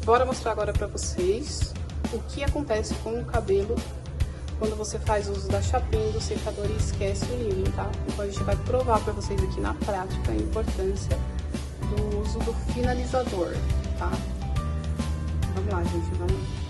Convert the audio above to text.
Bora mostrar agora pra vocês o que acontece com o cabelo quando você faz uso da chapinha do secador e esquece o living, tá? Então a gente vai provar pra vocês aqui na prática a importância do uso do finalizador, tá? Vamos lá, gente, vamos